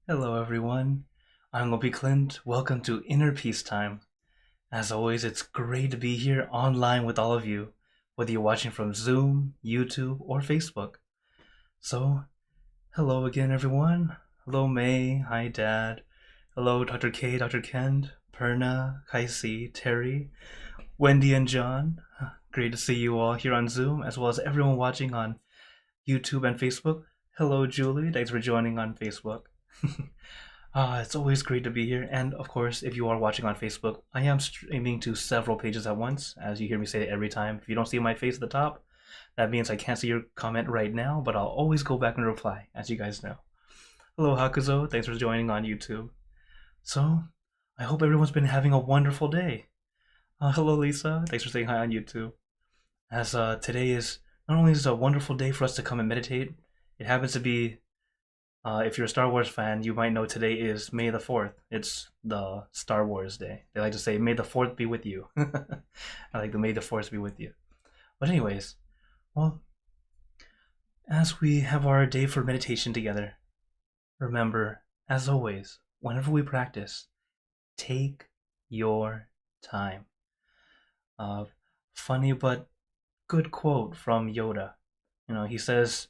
Hello, everyone. I'm Lopi Clint. Welcome to Inner Peace Time. As always, it's great to be here online with all of you, whether you're watching from Zoom, YouTube, or Facebook. So, hello again, everyone. Hello, May. Hi, Dad. Hello, Dr. K, Dr. Kent, Perna, Kaisi, Terry, Wendy, and John. Great to see you all here on Zoom, as well as everyone watching on YouTube and Facebook. Hello, Julie. Thanks for joining on Facebook. It's always great to be here. And of course, if you are watching on Facebook, I am streaming to several pages at once, as you hear me say it every time. If you don't see my face at the top, that means I can't see your comment right now, but I'll always go back and reply, as you guys know. Hello, Hakuzo. Thanks for joining on YouTube. So, I hope everyone's been having a wonderful day. Hello, Lisa. Thanks for saying hi on YouTube. As today is not only is a wonderful day for us to come and meditate, it happens to be if you're a Star Wars fan, you might know today is May the 4th. It's the Star Wars Day. They like to say, May the 4th be with you. I like the May the 4th be with you. But anyways, well, as we have our day for meditation together, remember, as always, whenever we practice, take your time. Funny but good quote from Yoda. He says,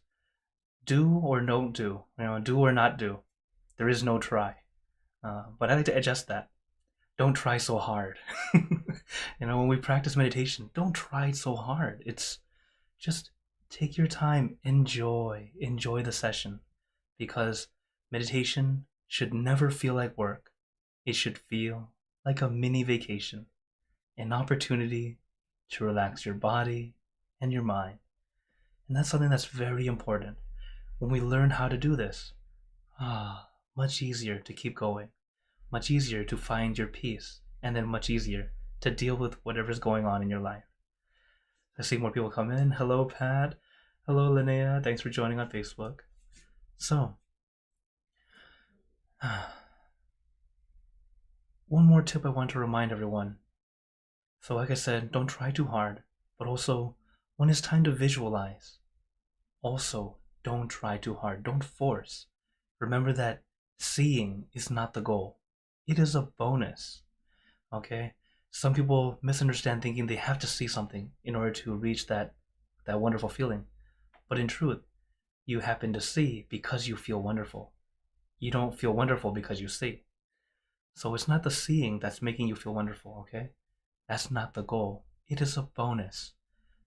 do or don't do, do or not do. There is no try. But I like to adjust that. Don't try so hard. When we practice meditation, don't try so hard. It's just take your time, enjoy the session, because meditation should never feel like work. It should feel like a mini vacation, an opportunity to relax your body and your mind. And that's something that's very important. When we learn how to do this, much easier to keep going, much easier to find your peace, and then much easier to deal with whatever's going on in your life. I see more people come in. Hello, Pat. Hello, Linnea. Thanks for joining on Facebook. So, one more tip I want to remind everyone. So like I said, don't try too hard, but also when it's time to visualize, also don't try too hard. Don't force. Remember that seeing is not the goal. It is a bonus. Okay? Some people misunderstand thinking they have to see something in order to reach that wonderful feeling. But in truth, you happen to see because you feel wonderful. You don't feel wonderful because you see. So it's not the seeing that's making you feel wonderful, okay? That's not the goal. It is a bonus.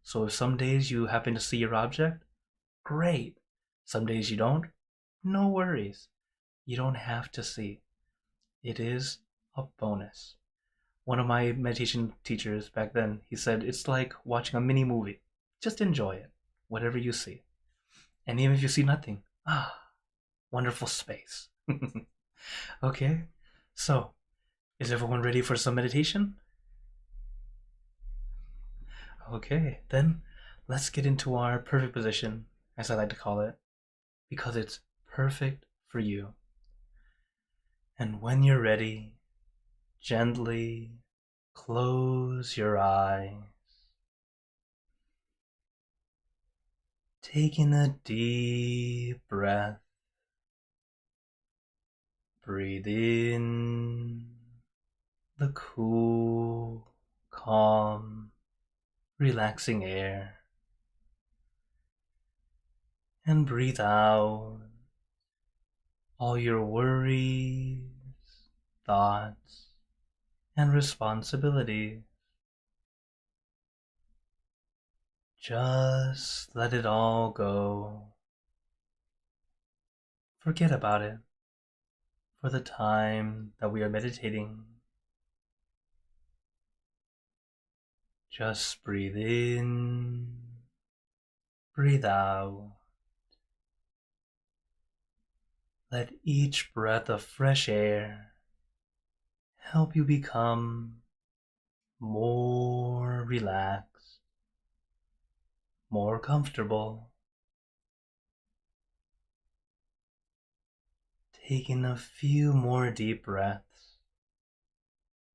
So if some days you happen to see your object, great. Some days you don't, no worries. You don't have to see. It is a bonus. One of my meditation teachers back then, he said, it's like watching a mini movie. Just enjoy it, whatever you see. And even if you see nothing, wonderful space. Okay, so is everyone ready for some meditation? Okay, then let's get into our perfect position, as I like to call it, because it's perfect for you. And when you're ready, gently close your eyes. Taking a deep breath. Breathe in the cool, calm, relaxing air. And breathe out all your worries, thoughts, and responsibilities. Just let it all go. Forget about it for the time that we are meditating. Just breathe in, breathe out. Let each breath of fresh air help you become more relaxed, more comfortable. Taking a few more deep breaths,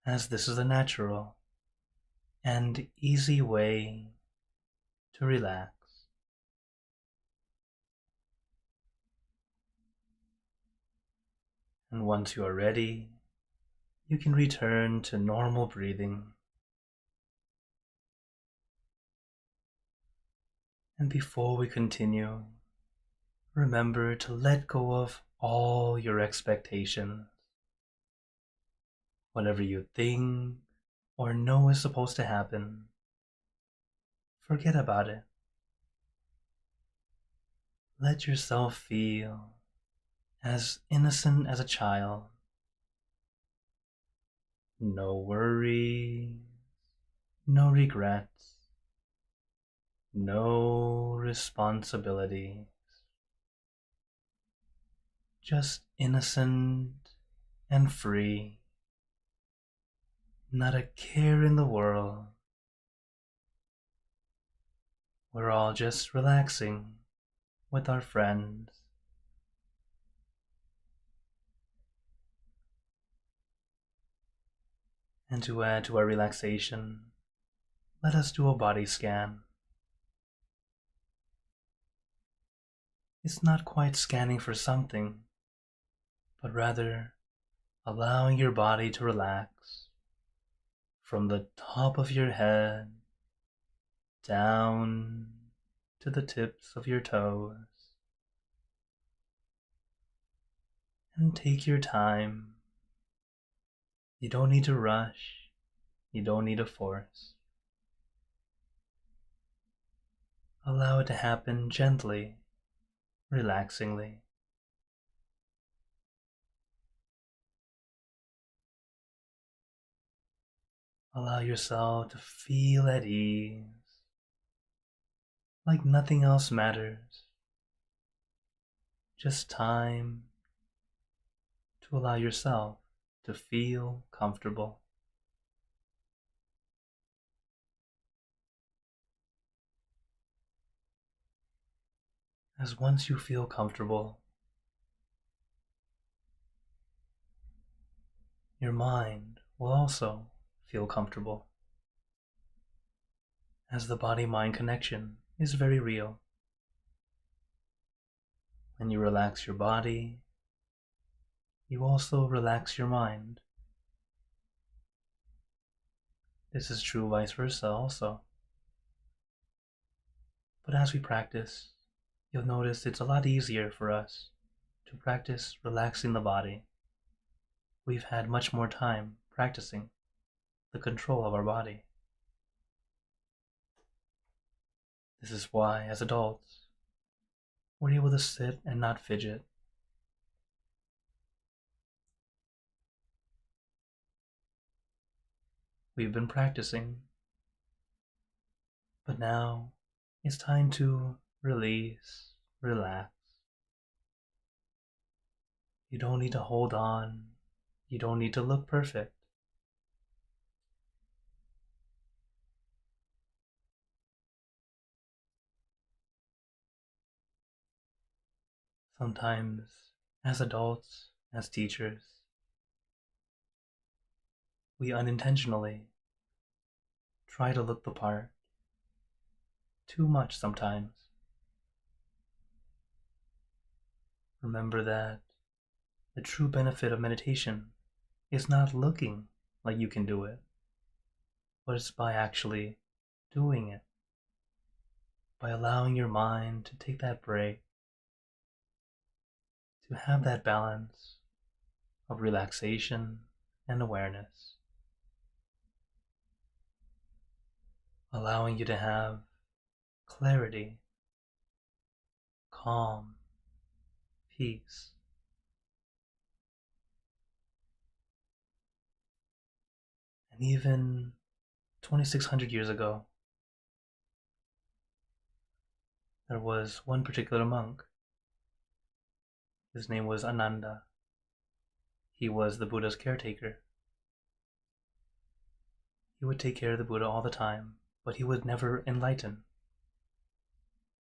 as this is a natural and easy way to relax. And once you are ready, you can return to normal breathing. And before we continue, remember to let go of all your expectations. Whatever you think or know is supposed to happen, forget about it. Let yourself feel as innocent as a child. No worries, no regrets, no responsibilities. Just innocent and free. Not a care in the world. We're all just relaxing with our friends. And to add to our relaxation, let us do a body scan. It's not quite scanning for something, but rather allowing your body to relax from the top of your head down to the tips of your toes. And take your time. You don't need to rush. You don't need to force. Allow it to happen gently, relaxingly. Allow yourself to feel at ease, like nothing else matters. Just time to allow yourself to feel comfortable. As once you feel comfortable, your mind will also feel comfortable, as the body-mind connection is very real. When you relax your body, you also relax your mind. This is true vice versa also. But as we practice, you'll notice it's a lot easier for us to practice relaxing the body. We've had much more time practicing the control of our body. This is why, as adults, we're able to sit and not fidget. We've been practicing, but now it's time to release, relax. You don't need to hold on. You don't need to look perfect. Sometimes, as adults, as teachers, we unintentionally try to look the part. Too much sometimes. Remember that the true benefit of meditation is not looking like you can do it, but it's by actually doing it. By allowing your mind to take that break, to have that balance of relaxation and awareness. Allowing you to have clarity, calm, peace. And even 2,600 years ago, there was one particular monk. His name was Ananda. He was the Buddha's caretaker. He would take care of the Buddha all the time, but he would never enlighten,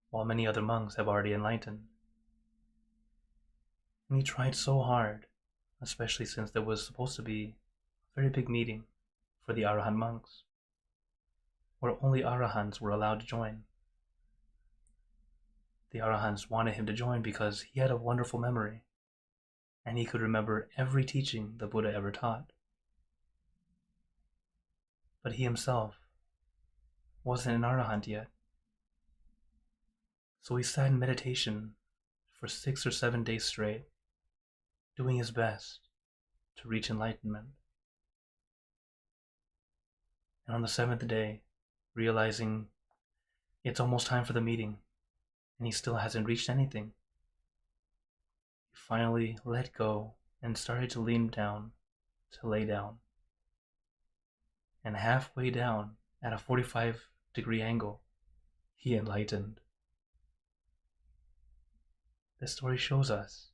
while many other monks have already enlightened. And he tried so hard, especially since there was supposed to be a very big meeting for the Arahant monks, where only Arahants were allowed to join. The Arahants wanted him to join because he had a wonderful memory. and he could remember every teaching the Buddha ever taught. But he himself wasn't an arahant yet. So he sat in meditation for 6 or 7 days straight, doing his best to reach enlightenment. And on the 7th day, realizing it's almost time for the meeting, and he still hasn't reached anything, he finally let go and started to lean down to lay down. And halfway down, at a 45-degree angle, he enlightened. This story shows us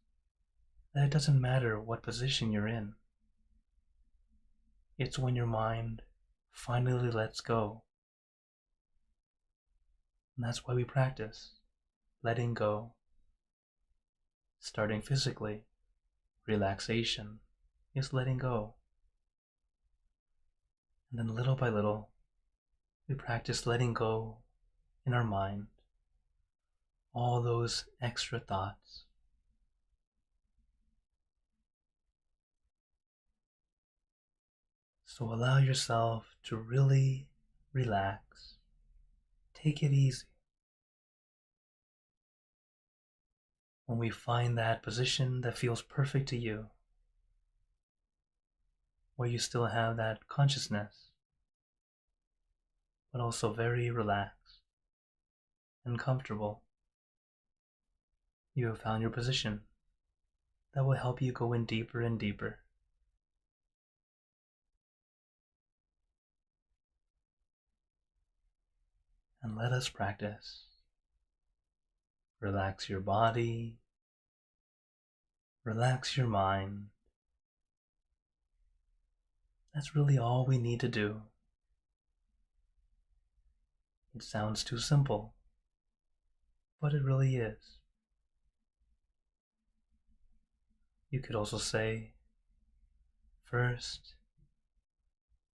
that it doesn't matter what position you're in. It's when your mind finally lets go. And that's why we practice letting go. Starting physically, relaxation is letting go. And then little by little, we practice letting go in our mind, all those extra thoughts. So allow yourself to really relax. Take it easy. When we find that position that feels perfect to you, where you still have that consciousness, but also very relaxed and comfortable, you have found your position that will help you go in deeper and deeper. And let us practice. Relax your body, relax your mind. That's really all we need to do. It sounds too simple, but it really is. You could also say, first,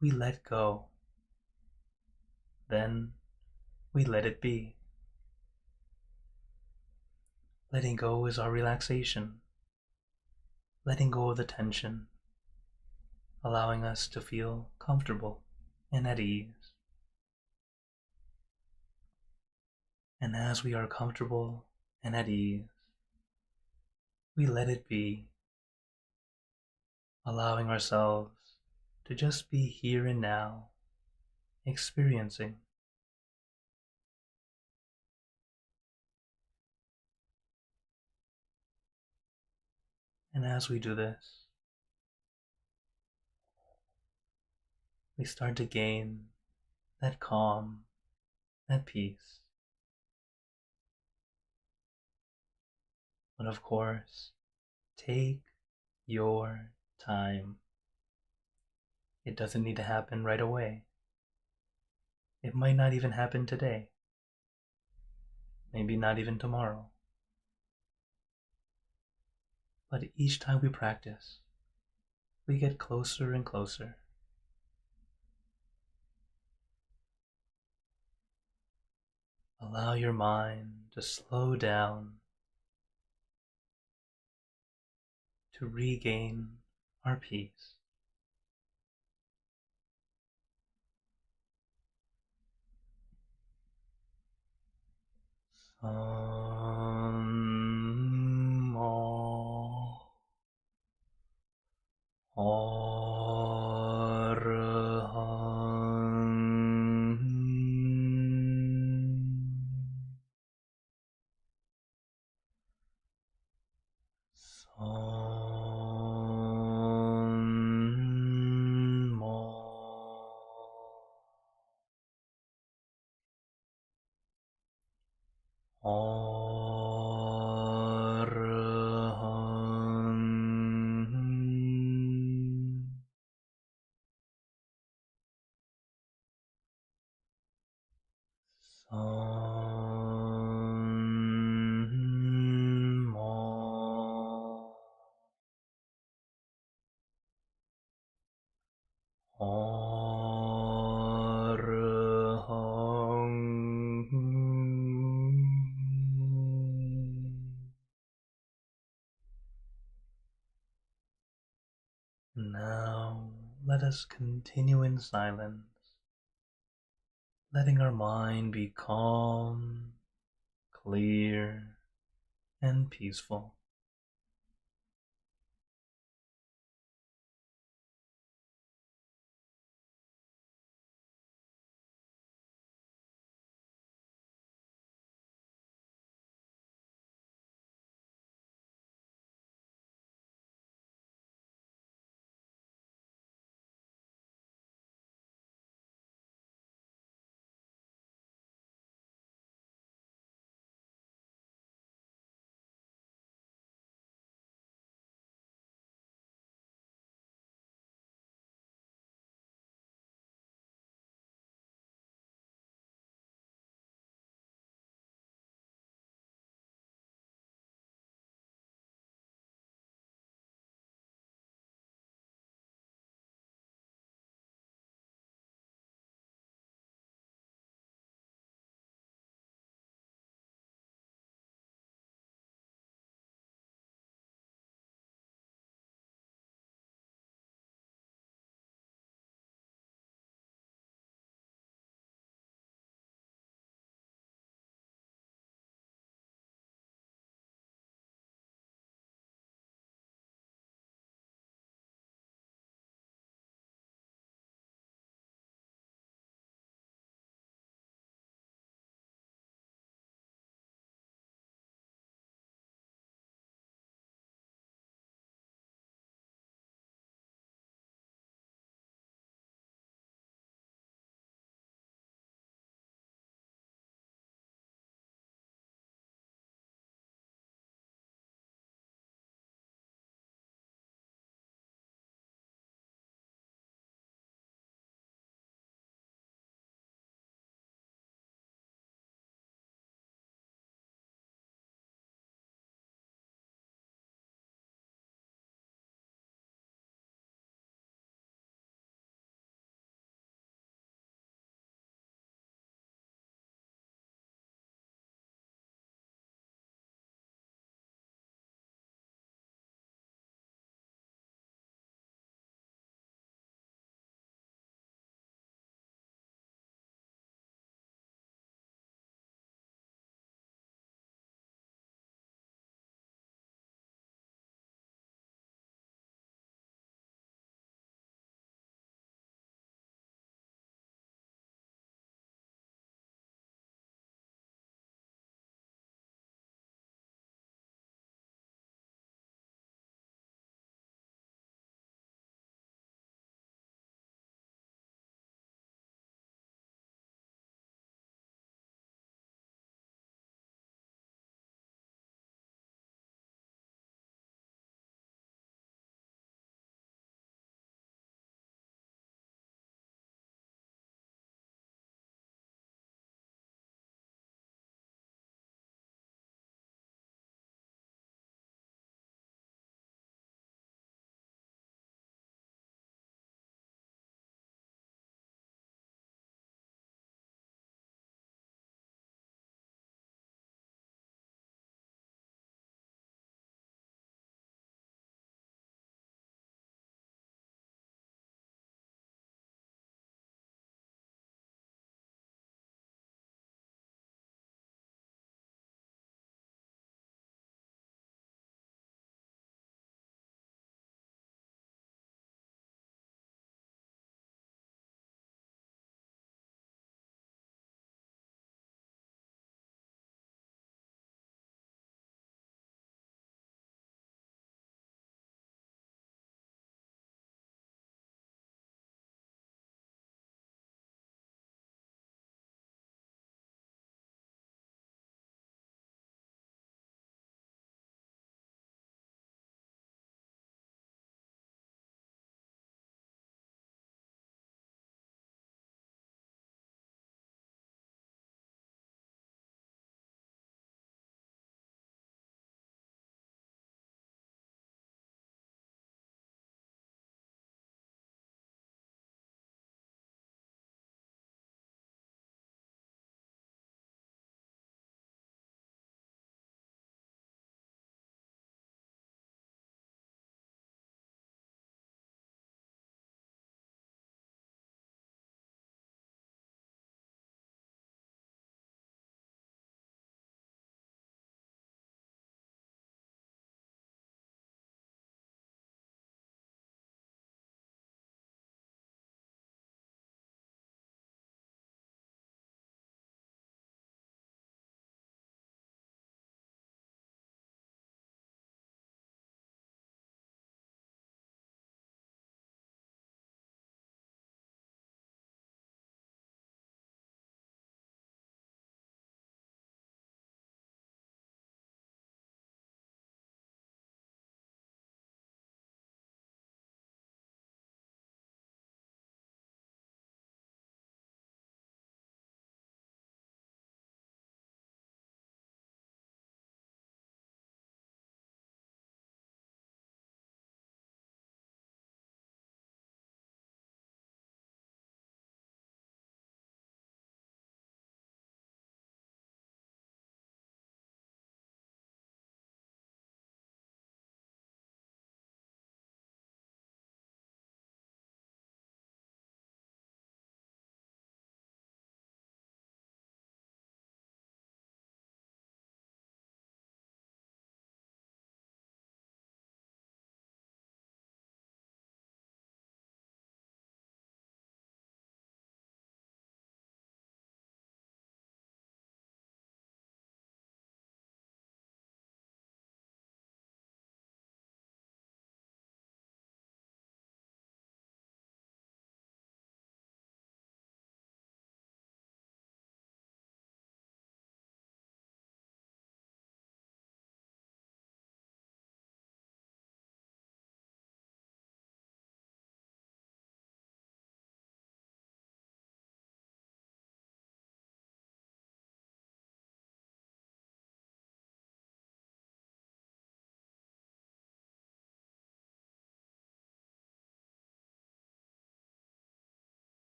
we let go. Then, we let it be. Letting go is our relaxation. Letting go of the tension, allowing us to feel comfortable and at ease. And as we are comfortable and at ease, we let it be, allowing ourselves to just be here and now, experiencing. And as we do this, we start to gain that calm, that peace. But of course, take your time. It doesn't need to happen right away. It might not even happen today. Maybe not even tomorrow. But each time we practice, we get closer and closer. Allow your mind to slow down, to regain our peace. Now let us continue in silence, letting our mind be calm, clear, and peaceful.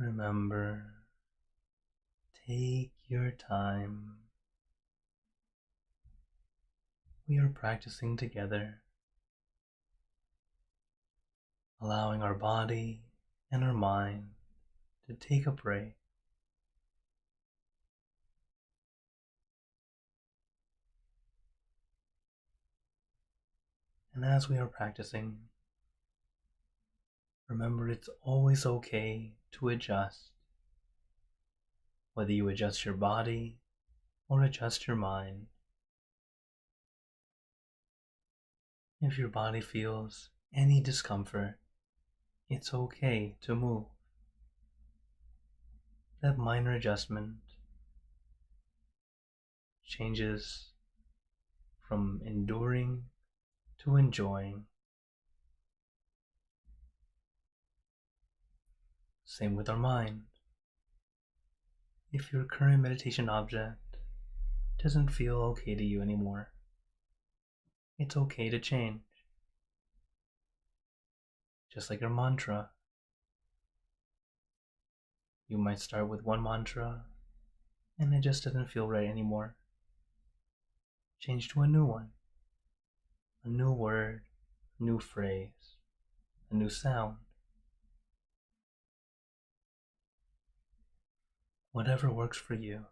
Remember, take your time. We are practicing together, allowing our body and our mind to take a break. And as we are practicing, remember it's always okay to adjust, whether you adjust your body or adjust your mind. If your body feels any discomfort, it's okay to move. That minor adjustment changes from enduring to enjoying. Same with our mind. If your current meditation object doesn't feel okay to you anymore, it's okay to change. Just like your mantra, you might start with one mantra and it just doesn't feel right anymore. Change to a new one, a new word, a new phrase, a new sound. Whatever works for you.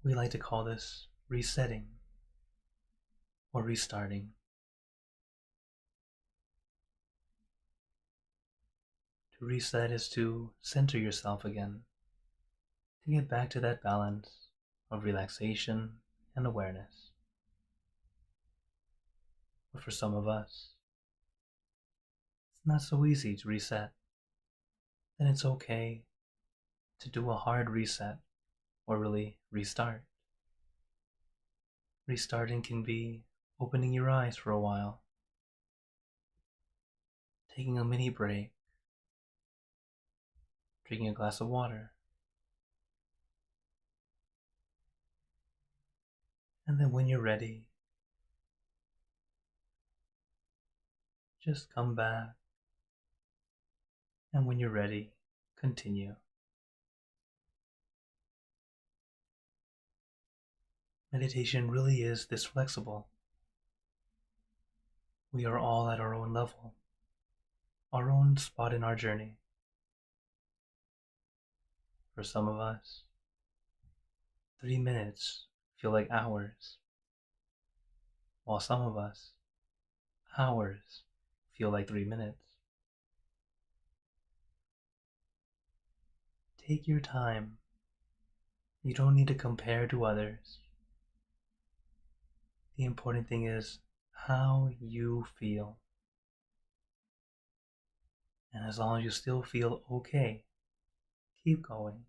We like to call this resetting or restarting. To reset is to center yourself again, to get back to that balance of relaxation and awareness. But for some of us, it's not so easy to reset. Then it's okay to do a hard reset, or really restart. Restarting can be opening your eyes for a while, taking a mini break, drinking a glass of water, and then when you're ready, just come back, and when you're ready, continue. Meditation really is this flexible. We are all at our own level, our own spot in our journey. For some of us, 3 minutes feel like hours, while some of us, hours feel like 3 minutes. Take your time. You don't need to compare to others. The important thing is how you feel. And as long as you still feel okay, keep going.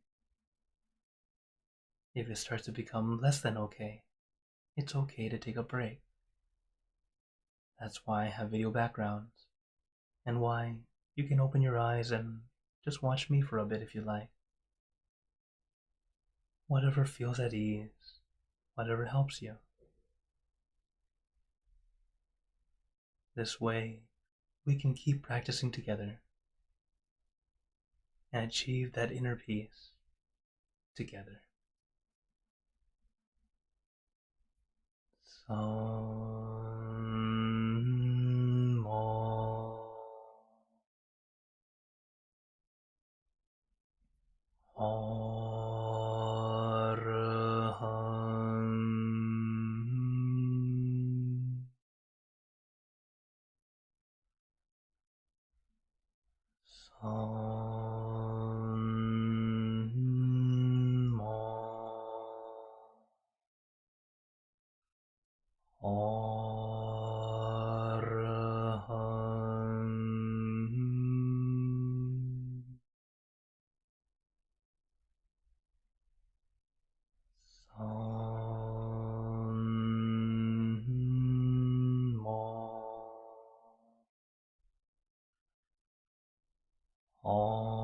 If it starts to become less than okay, it's okay to take a break. That's why I have video backgrounds, and why you can open your eyes and just watch me for a bit if you like. Whatever feels at ease, whatever helps you. This way, we can keep practicing together and achieve that inner peace together. Sammo Araham Sammo Araham Sammo Araham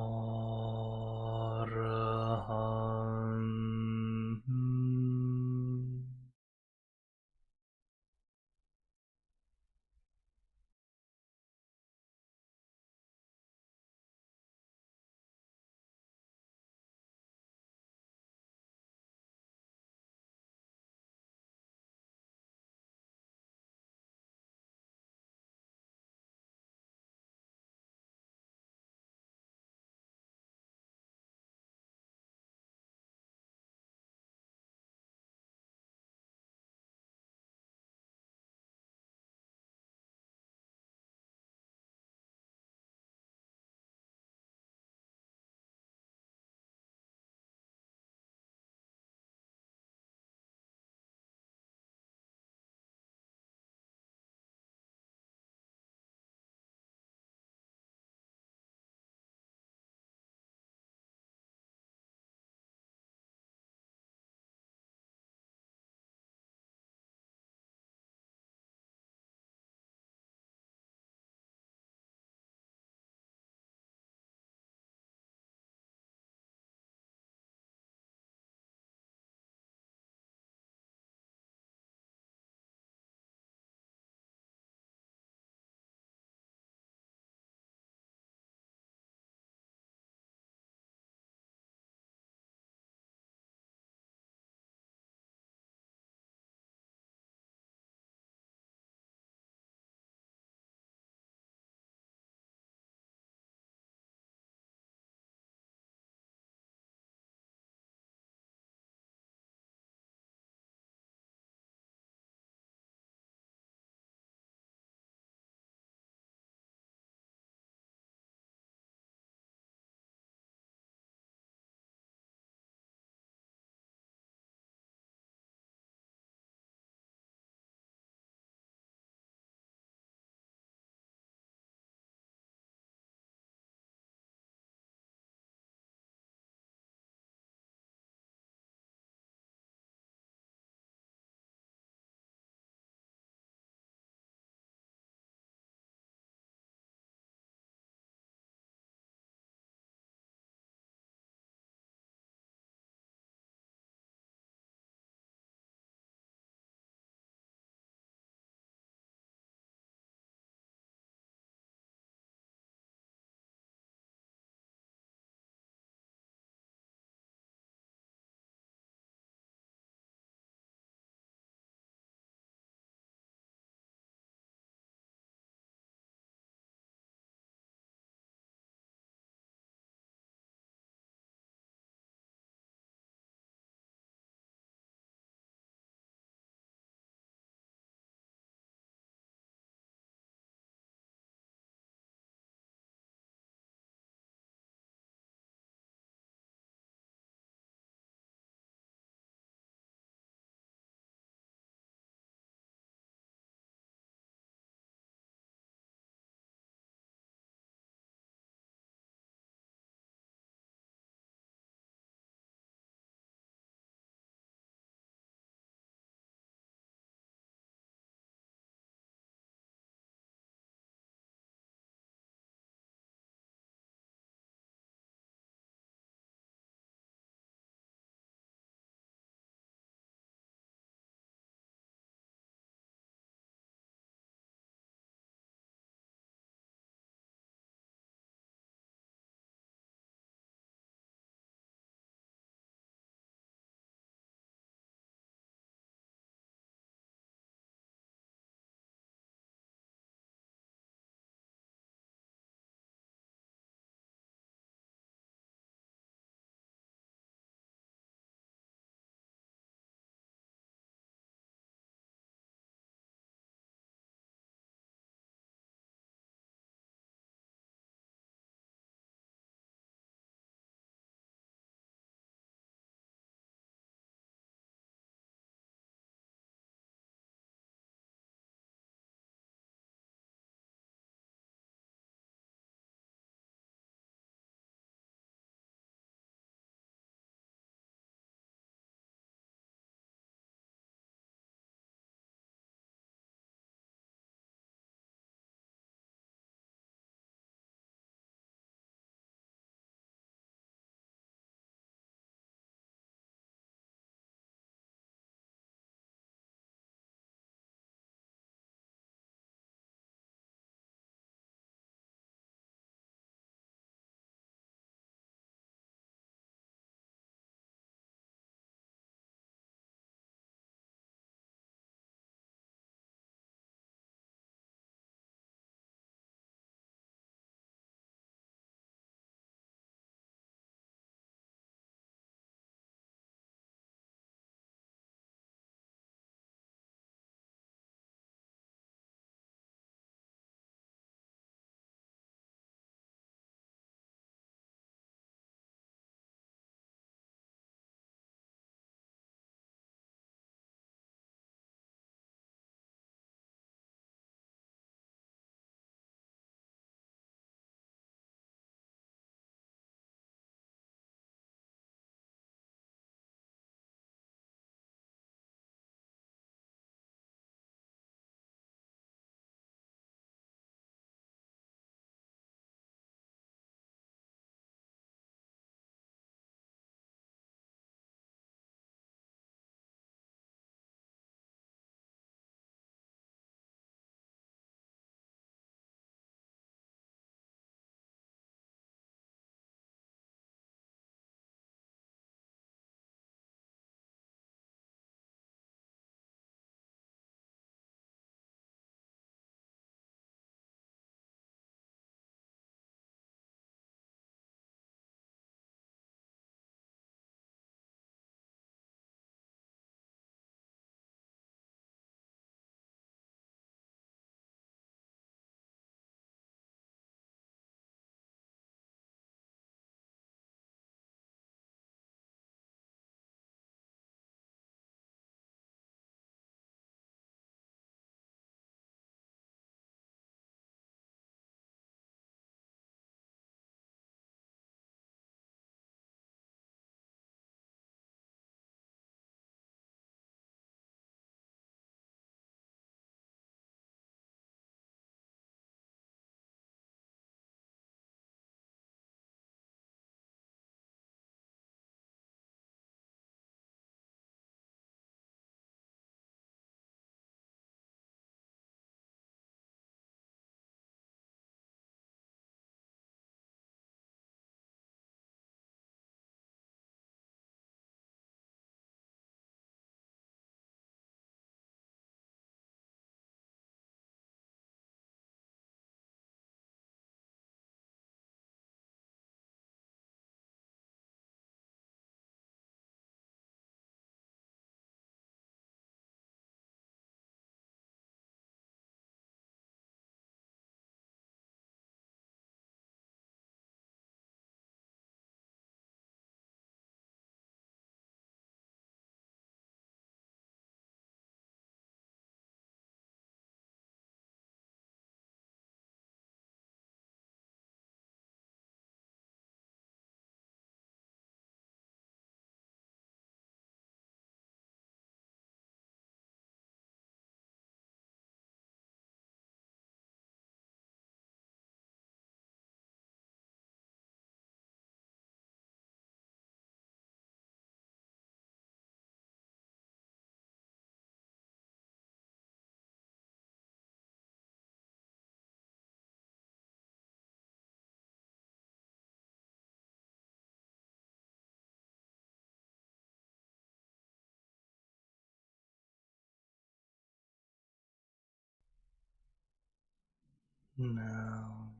Now,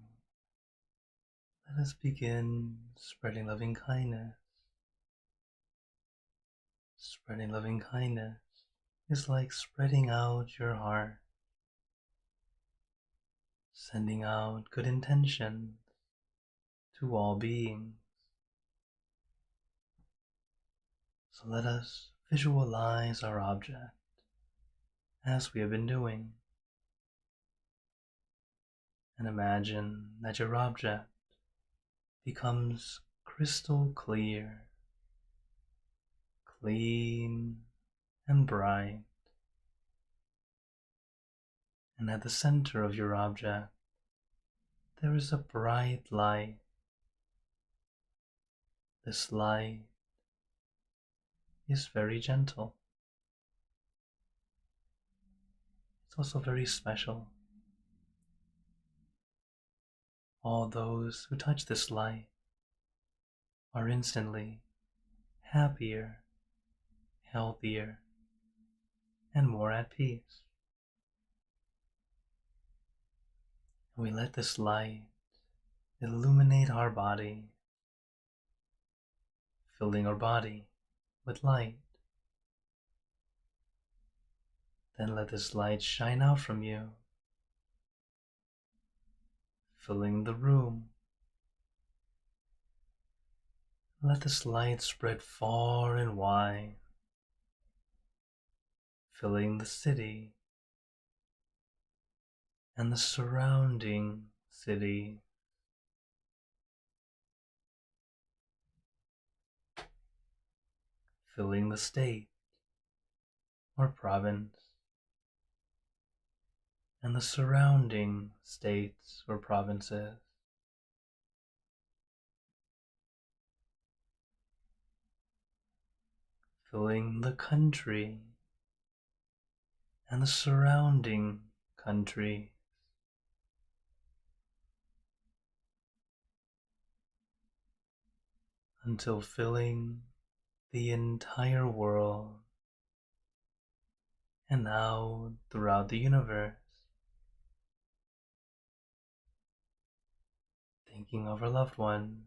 let us begin spreading loving kindness. Spreading loving kindness is like spreading out your heart, sending out good intentions to all beings. So let us visualize our object as we have been doing, and imagine that your object becomes crystal clear, clean and bright, and at the center of your object there is a bright light. This light is very gentle. It's also very special. All those who touch this light are instantly happier, healthier, and more at peace. We let this light illuminate our body, filling our body with light. Then let this light shine out from you, filling the room. Let this light spread far and wide, filling the city and the surrounding city. Filling the state or province and the surrounding states or provinces. Filling the country and the surrounding country. Until filling the entire world and now throughout the universe. Thinking of our loved ones,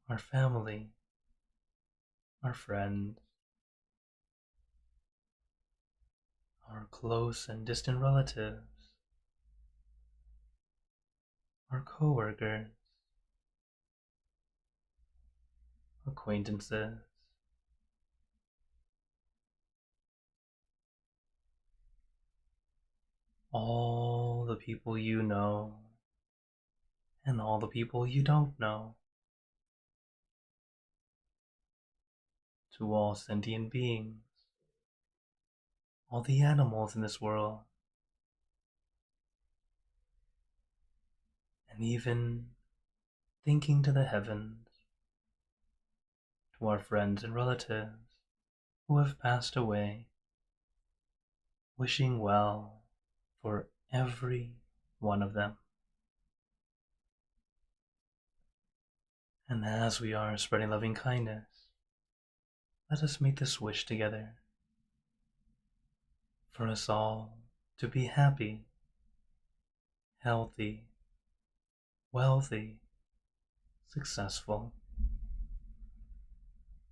our family, our friends, our close and distant relatives, our co-workers, acquaintances, all the people you know and all the people you don't know, to all sentient beings, all the animals in this world, and even thinking to the heavens, to our friends and relatives who have passed away, wishing well for every one of them. And as we are spreading loving kindness, let us make this wish together for us all to be happy, healthy, wealthy, successful,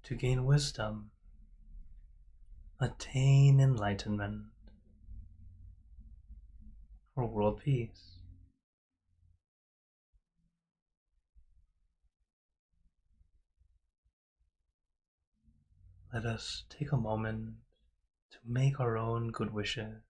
to gain wisdom, attain enlightenment, for world peace. Let us take a moment to make our own good wishes.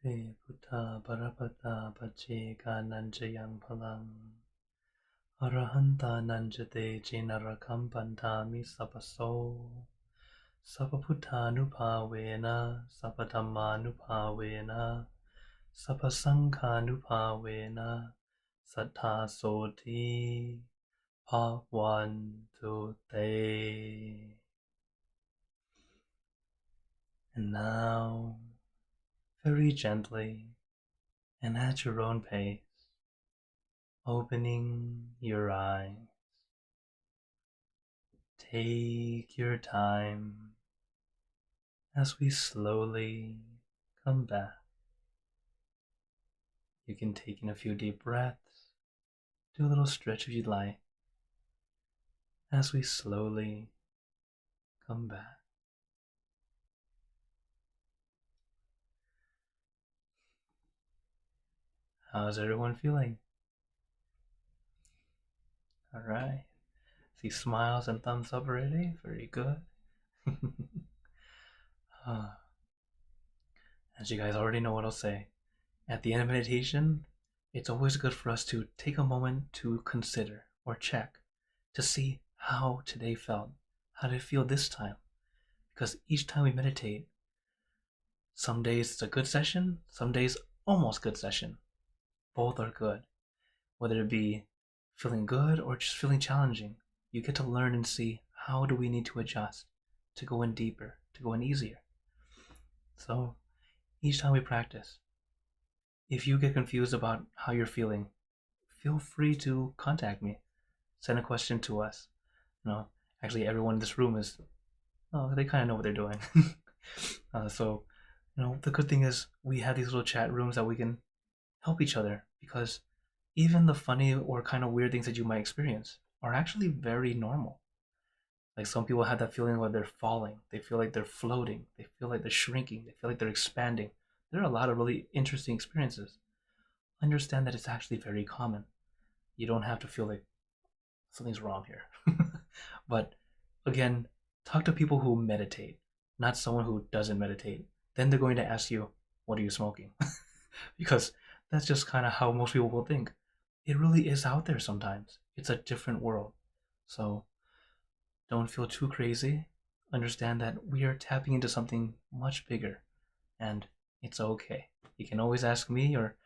Pe Buddha Parapata Pache Nanjayang Palang Arahanta Nanjate Jinarakam Pantami Sapaso Sapaputtanupavena Sapatamanupavena Sapasankhanupavena Sattha Soti Part 1, 2, 3. And now, very gently and at your own pace, opening your eyes. Take your time as we slowly come back. You can take in a few deep breaths, do a little stretch if you'd like, as we slowly come back. How's everyone feeling? Alright. See smiles and thumbs up already? Very good. As you guys already know what I'll say, at the end of meditation, it's always good for us to take a moment to consider or check to see how today felt. How did it feel this time? Because each time we meditate, some days it's a good session, some days almost good session. Both are good. Whether it be feeling good or just feeling challenging, you get to learn and see how do we need to adjust to go in deeper, to go in easier. So each time we practice, if you get confused about how you're feeling, feel free to contact me. Send a question to us. Actually everyone in this room they kind of know what they're doing. So the good thing is we have these little chat rooms that we can help each other, because even the funny or kind of weird things that you might experience are actually very normal. Like some people have that feeling where they're falling, they feel like they're floating, they feel like they're shrinking, they feel like they're expanding. There are a lot of really interesting experiences. Understand that it's actually very common. You don't have to feel like something's wrong here. But again, talk to people who meditate, not someone who doesn't meditate. Then they're going to ask you, what are you smoking? Because that's just kind of how most people will think. It really is out there sometimes. It's a different world. So don't feel too crazy. Understand that we are tapping into something much bigger, and it's okay. You can always ask me or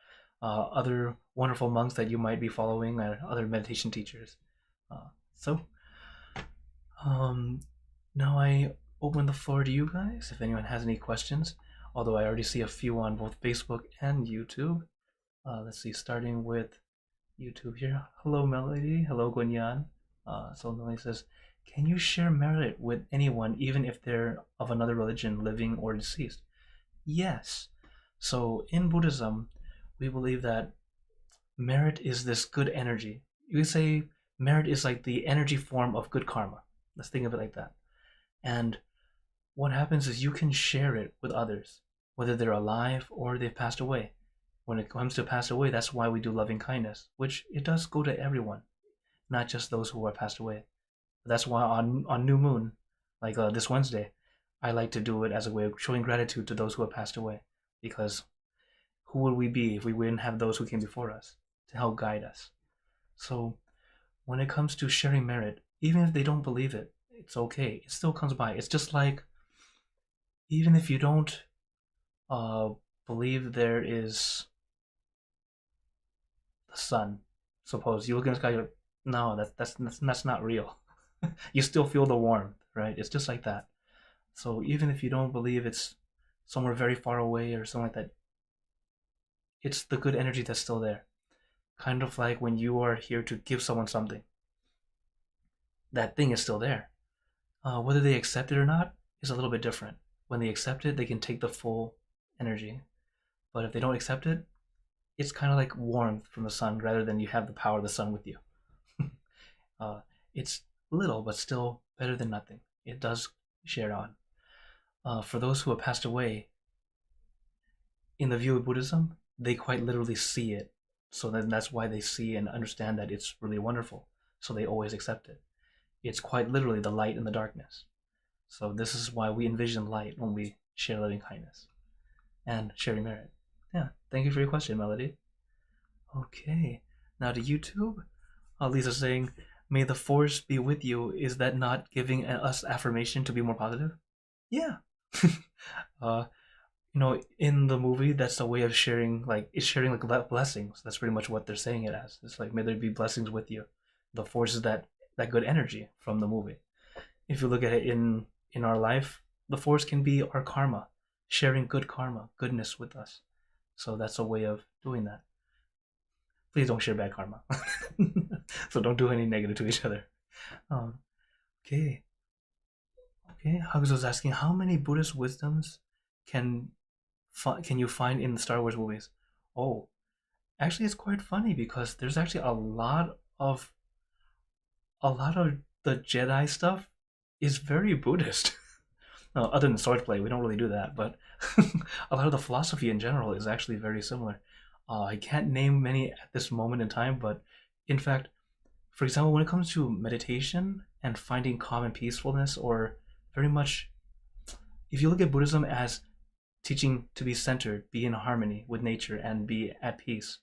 other wonderful monks that you might be following, or other meditation teachers. Now I open the floor to you guys if anyone has any questions, although I already see a few on both Facebook and YouTube. Let's see, starting with YouTube here. Hello, Melody. Hello, Gunyan. So Melody says, can you share merit with anyone, even if they're of another religion, living or deceased? Yes. So in Buddhism, we believe that merit is this good energy. You could say merit is like the energy form of good karma. Let's think of it like that. And what happens is you can share it with others, whether they're alive or they've passed away. When it comes to pass away, that's why we do loving kindness, which it does go to everyone, not just those who are passed away. That's why on New Moon, like this Wednesday, I like to do it as a way of showing gratitude to those who have passed away, because who would we be if we wouldn't have those who came before us to help guide us? So when it comes to sharing merit, even if they don't believe it, it's okay. It still comes by. It's just like, even if you don't believe there is the sun, suppose you look in the sky, you're like, no, that's not real. You still feel the warmth, right? It's just like that. So even if you don't believe it's somewhere very far away or something like that, it's the good energy that's still there. Kind of like when you are here to give someone something, that thing is still there. Whether they accept it or not is a little bit different. When they accept it, they can take the full energy. But if they don't accept it, it's kind of like warmth from the sun rather than you have the power of the sun with you. It's little, but still better than nothing. It does share on. For those who have passed away, in the view of Buddhism, they quite literally see it. So then that's why they see and understand that it's really wonderful. So they always accept it. It's quite literally the light in the darkness. So this is why we envision light when we share loving kindness and sharing merit. Yeah, thank you for your question, Melody. Okay, now to YouTube. Lisa's saying, may the force be with you. Is that not giving us affirmation to be more positive? Yeah. in the movie, that's a way of sharing, like it's sharing like blessings. That's pretty much what they're saying it as. It's like may there be blessings with you. The force is that good energy from the movie. If you look at it in our life, the force can be our karma, sharing good karma, goodness with us. So that's a way of doing that. Please don't share bad karma. So don't do any negative to each other. Um, okay. Okay. Hugs was asking how many Buddhist wisdoms can can you find in the Star Wars movies? Oh, actually, it's quite funny because there's actually a lot of the Jedi stuff is very Buddhist. No, other than swordplay, we don't really do that, but a lot of the philosophy in general is actually very similar. I can't name many at this moment in time, but in fact, for example, when it comes to meditation and finding calm and peacefulness, or very much, if you look at Buddhism as teaching to be centered, be in harmony with nature, and be at peace,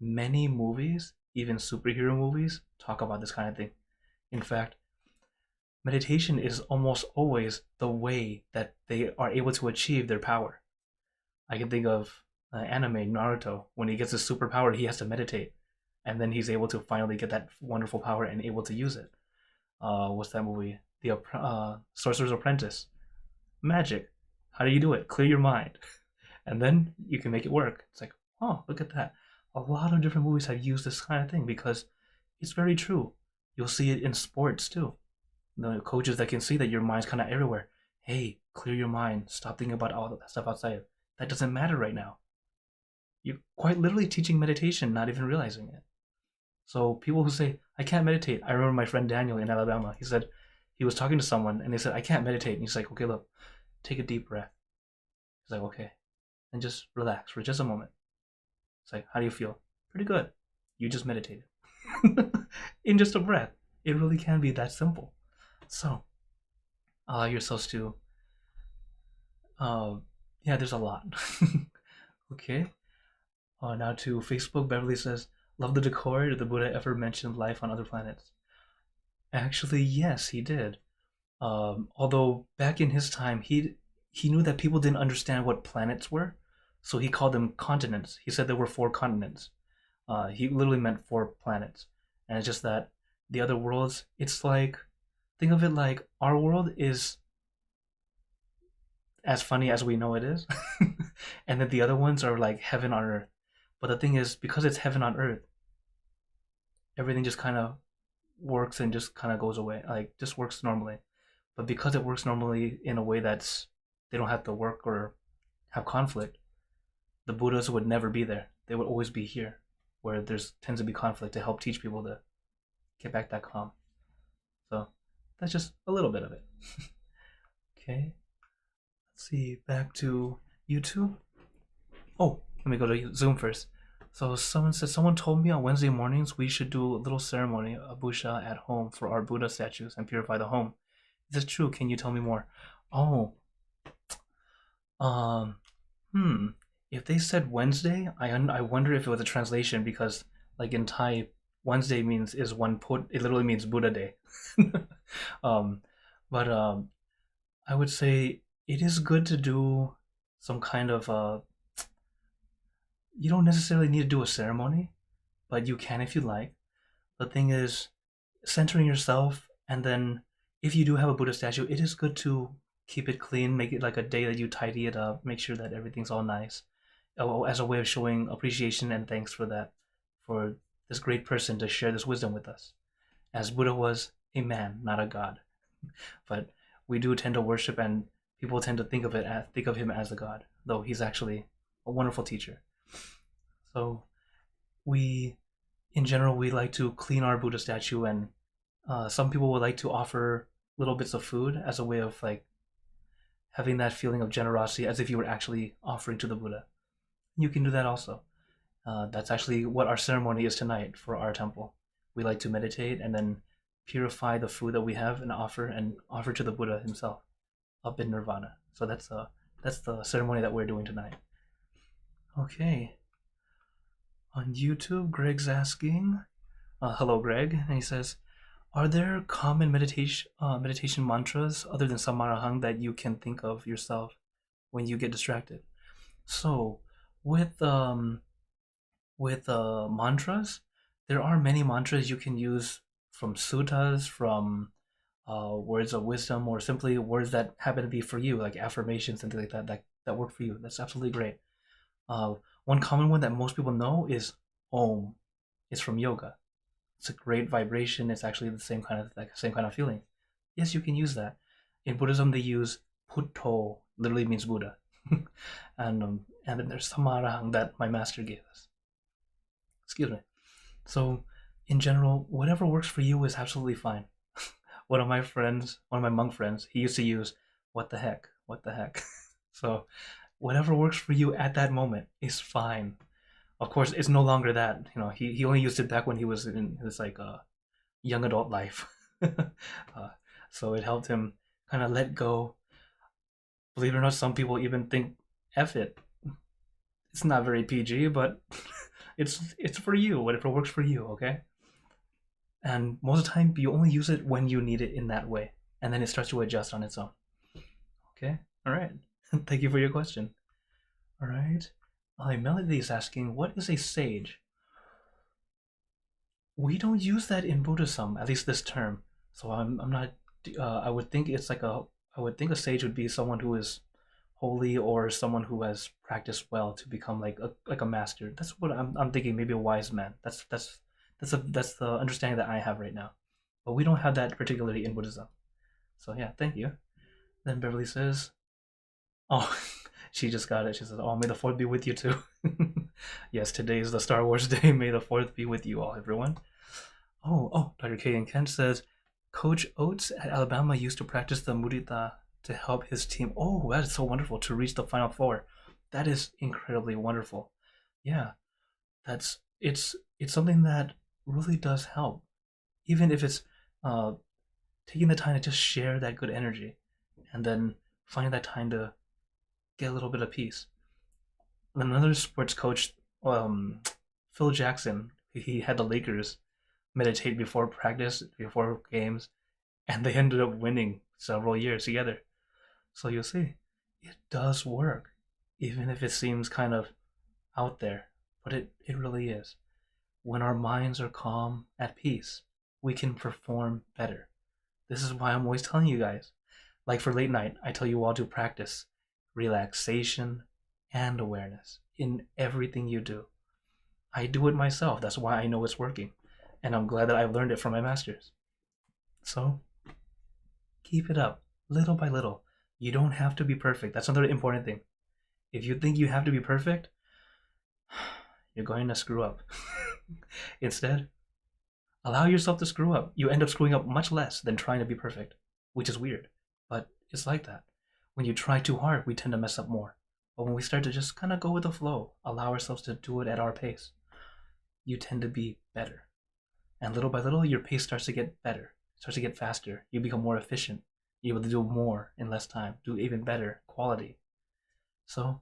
many movies, even superhero movies, talk about this kind of thing. In fact, meditation is almost always the way that they are able to achieve their power. I can think of anime Naruto. When he gets his superpower, he has to meditate, and then he's able to finally get that wonderful power and able to use it. What's that movie? The Sorcerer's Apprentice. Magic. How do you do it? Clear your mind, and then you can make it work. It's like, oh, look at that. A lot of different movies have used this kind of thing because it's very true. You'll see it in sports too. The coaches that can see that your mind's kind of everywhere. Hey, clear your mind. Stop thinking about all that stuff outside. That doesn't matter right now. You're quite literally teaching meditation, not even realizing it. So people who say, I can't meditate. I remember my friend Daniel in Alabama. He said he was talking to someone and they said, I can't meditate. And he's like, okay, look, take a deep breath. He's like, okay. And just relax for just a moment. It's like, how do you feel? Pretty good. You just meditated. In just a breath. It really can be that simple. So, allow yourselves to, yeah, there's a lot. Okay. Now to Facebook, Beverly says, love the decor. Did the Buddha ever mention life on other planets? Actually, yes, he did. Although back in his time, he knew that people didn't understand what planets were, so he called them continents. He said there were 4 continents. He literally meant 4 planets, and it's just that the other worlds. It's like, think of it like our world is as funny as we know it is, and then the other ones are like heaven on earth. But the thing is, because it's heaven on earth, everything just kind of works and just kind of goes away, like just works normally. But because it works normally in a way that's they don't have to work or have conflict, the Buddhas would never be there. They would always be here, where there's tends to be conflict to help teach people to get back that calm. So that's just a little bit of it. Okay, let's see. Back to YouTube. Oh, let me go to Zoom first. So someone told me on Wednesday mornings we should do a little ceremony, a busha at home for our Buddha statues and purify the home. Is this true? Can you tell me more? Oh, um, hmm. If they said Wednesday, I wonder if it was a translation because like in Thai, Wednesday means is one put. It literally means Buddha day. um, but I would say it is good to do some kind of you don't necessarily need to do a ceremony, but you can if you like. The thing is, centering yourself, and then if you do have a Buddha statue, it is good to keep it clean, make it like a day that you tidy it up, make sure that everything's all nice, as a way of showing appreciation and thanks for that, for this great person to share this wisdom with us. As Buddha was a man, not a god, but we do tend to worship, and people tend to think of him as a god, though he's actually a wonderful teacher. So we, in general, we like to clean our Buddha statue, and some people would like to offer little bits of food as a way of like having that feeling of generosity, as if you were actually offering to the Buddha. You can do that also. That's actually what our ceremony is tonight for our temple. We like to meditate and then purify the food that we have and offer to the Buddha himself up in Nirvana. So that's the ceremony that we're doing tonight. Okay. On YouTube, Greg's asking, hello, Greg, and he says, are there common meditation mantras other than Samarahang that you can think of yourself when you get distracted. So with mantras, there are many mantras you can use, from suttas, from words of wisdom, or simply words that happen to be for you, like affirmations and things like that work for you. That's absolutely great. One common one that most people know is Om. It's from yoga. It's a great vibration. It's actually the same kind of feeling. Yes, you can use that. In Buddhism, they use Putto, literally means Buddha, and then there's Samarang that my master gave us. Excuse me. So, in general, whatever works for you is absolutely fine. One of my monk friends, he used to use "what the heck," "what the heck." So, whatever works for you at that moment is fine. Of course, it's no longer that. He only used it back when he was in his young adult life. So it helped him kind of let go. Believe it or not, some people even think, "F it." It's not very PG, but it's for you. Whatever works for you, okay? And most of the time, you only use it when you need it in that way, and then it starts to adjust on its own. Okay, all right. Thank you for your question. All right. Melody is asking, what is a sage? We don't use that in Buddhism, at least this term. So I'm not. I would think it's like a. I would think a sage would be someone who is holy, or someone who has practiced well to become like a master. That's what I'm thinking. Maybe a wise man. That's the understanding that I have right now. But we don't have that particularly in Buddhism. So yeah, thank you. Then Beverly says, "Oh, she just got it." She says, "Oh, may the fourth be with you too." Yes, today is the Star Wars day. May the fourth be with you all, everyone. Oh, Dr. K and Kent says, Coach Oates at Alabama used to practice the mudita to help his team. Oh, that is so wonderful, to reach the Final Four. That is incredibly wonderful. Yeah, it's something that really does help, even if it's uh, taking the time to just share that good energy, and then finding that time to get a little bit of peace. Another sports coach, Phil Jackson, he had the Lakers meditate before practice, before games, and they ended up winning several years together. So you'll see, it does work, even if it seems kind of out there, but it really is. When our minds are calm, at peace, we can perform better. This is why I'm always telling you guys. Like for late night, I tell you all to practice relaxation and awareness in everything you do. I do it myself. That's why I know it's working. And I'm glad that I've learned it from my masters. So, keep it up, little by little. You don't have to be perfect. That's another important thing. If you think you have to be perfect, you're going to screw up. Instead, allow yourself to screw up. You end up screwing up much less than trying to be perfect, which is weird, but it's like that. When you try too hard, we tend to mess up more. But when we start to just kind of go with the flow, allow ourselves to do it at our pace, you tend to be better. And little by little, your pace starts to get better, starts to get faster. You become more efficient. You're able to do more in less time, do even better quality. So,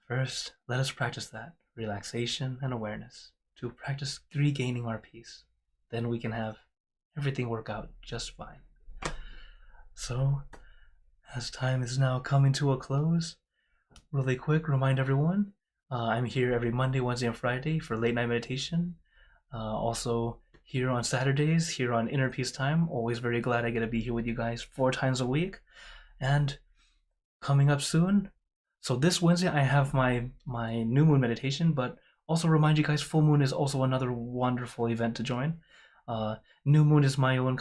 first, let us practice that relaxation and awareness to practice regaining our peace. Then we can have everything work out just fine. So, as time is now coming to a close, really quick, remind everyone, I'm here every Monday, Wednesday, and Friday for late night meditation. Also here on Saturdays, here on Inner Peace Time. Always very glad I get to be here with you guys 4 times a week. And coming up soon, so this Wednesday I have my new moon meditation, but also remind you guys, full moon is also another wonderful event to join. New moon is my own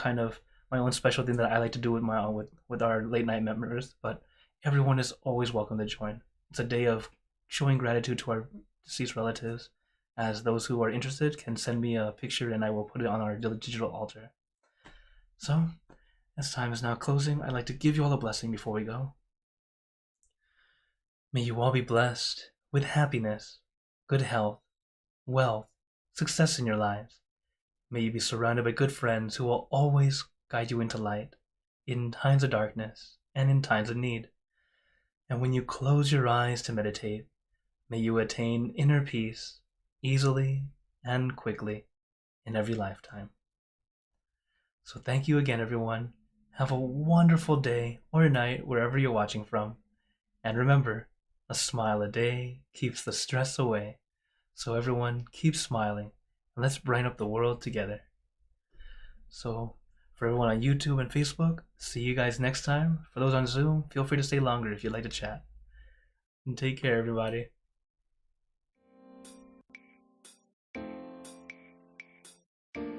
special thing that I like to do with our late night members, but everyone is always welcome to join. It's a day of showing gratitude to our deceased relatives, as those who are interested can send me a picture and I will put it on our digital altar. So, as time is now closing, I'd like to give you all a blessing before we go. May you all be blessed with happiness, good health, wealth, success in your lives. May you be surrounded by good friends who will always guide you into light, in times of darkness and in times of need. And when you close your eyes to meditate, may you attain inner peace easily and quickly in every lifetime. So thank you again, everyone. Have a wonderful day or night wherever you're watching from. And remember, a smile a day keeps the stress away. So everyone, keep smiling, and let's brighten up the world together. So for everyone on YouTube and Facebook, see you guys next time. For those on Zoom, feel free to stay longer if you'd like to chat. And take care, everybody.